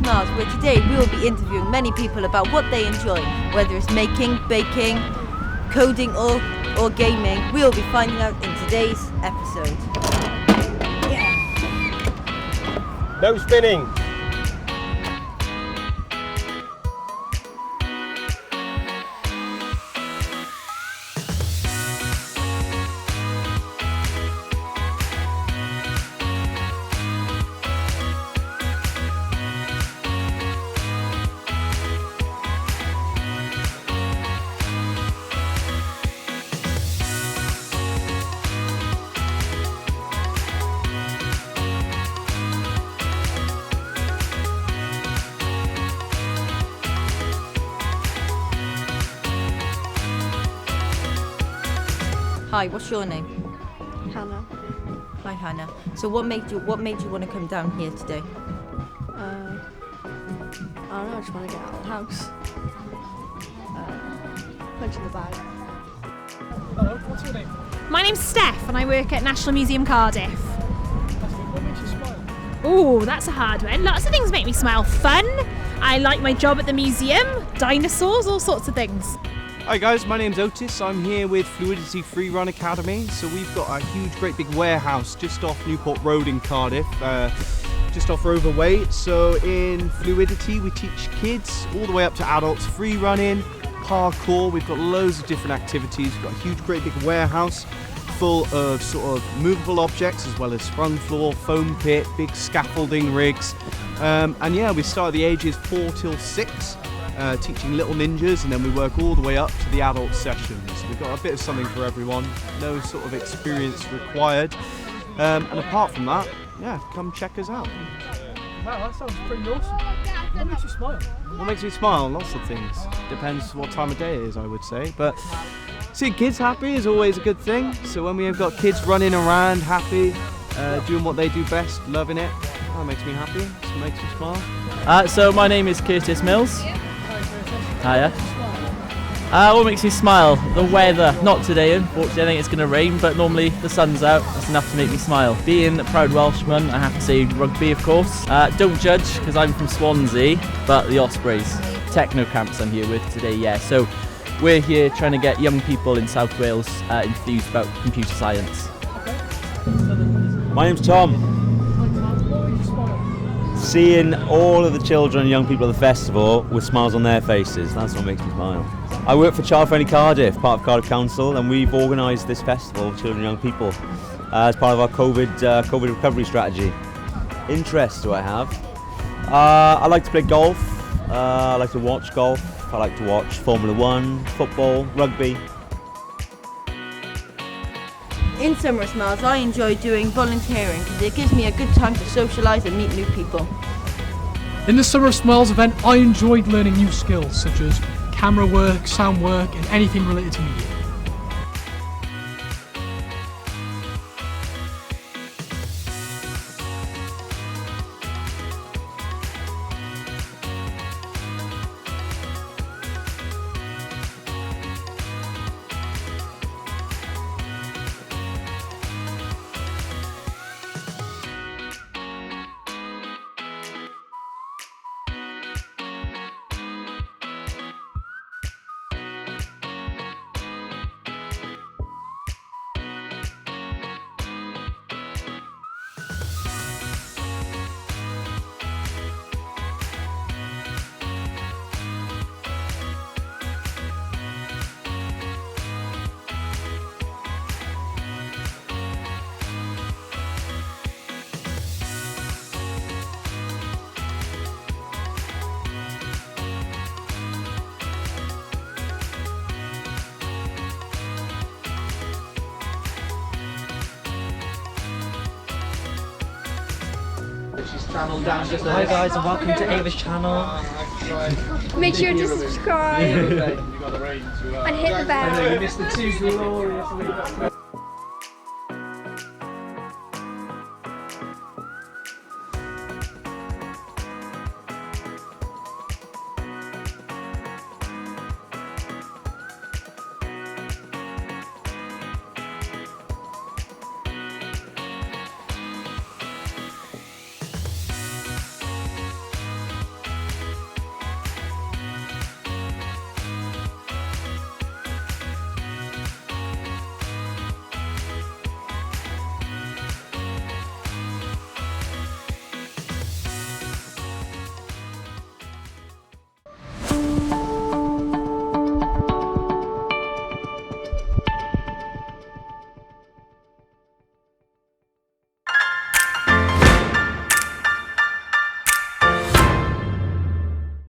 Smiles, where today we will be interviewing many people about what they enjoy, whether it's making, baking, coding or gaming. We will be finding out in today's episode. No spinning! Hi, what's your name? Hannah. Hi, Hannah. So what made you want to come down here today? I don't know, I just want to get out of the house. Punch in the bag. Hello, what's your name? My name's Steph and I work at National Museum Cardiff. What makes you smile? Ooh, that's a hard one. Lots of things make me smile. Fun. I like my job at the museum. Dinosaurs, all sorts of things. Hi guys, my name's Otis. I'm here with Fluidity Free Run Academy. So we've got a huge, great big warehouse just off Newport Road in Cardiff, just off Rover Way. So in Fluidity we teach kids all the way up to adults free running, parkour. We've got loads of different activities. We've got a huge, great big warehouse full of sort of movable objects as well as sprung floor, foam pit, big scaffolding rigs. And yeah, we start at the ages 4 till 6. Teaching little ninjas, and then we work all the way up to the adult sessions. So we've got a bit of something for everyone, no sort of experience required. And apart from that, yeah, come check us out. Wow, that sounds pretty awesome. What makes you smile? What makes me smile? Lots of things. Depends what time of day it is, I would say. But seeing kids happy is always a good thing. So when we have got kids running around happy, doing what they do best, loving it, that makes me happy. It makes me smile. So my name is Curtis Mills. Hiya. What makes me smile? The weather. Not today, unfortunately. I think it's going to rain, but normally the sun's out. That's enough to make me smile. Being a proud Welshman, I have to say rugby, of course. Don't judge, because I'm from Swansea, but the Ospreys. Techno camps I'm here with today, yeah. So we're here trying to get young people in South Wales enthused about computer science. My name's Tom. Seeing all of the children and young people at the festival with smiles on their faces, that's what makes me smile. I work for Child Friendly Cardiff, part of Cardiff Council, and we've organised this festival for children and young people as part of our COVID recovery strategy. Interests do I have? I like to play golf, I like to watch golf, I like to watch Formula 1, football, rugby. In Summer Smiles, I enjoy doing volunteering because it gives me a good time to socialise and meet new people. In the Summer of Smiles event, I enjoyed learning new skills such as camera work, sound work, and anything related to media. Hi guys, and welcome to Ava's channel. Make sure to subscribe and hit the bell.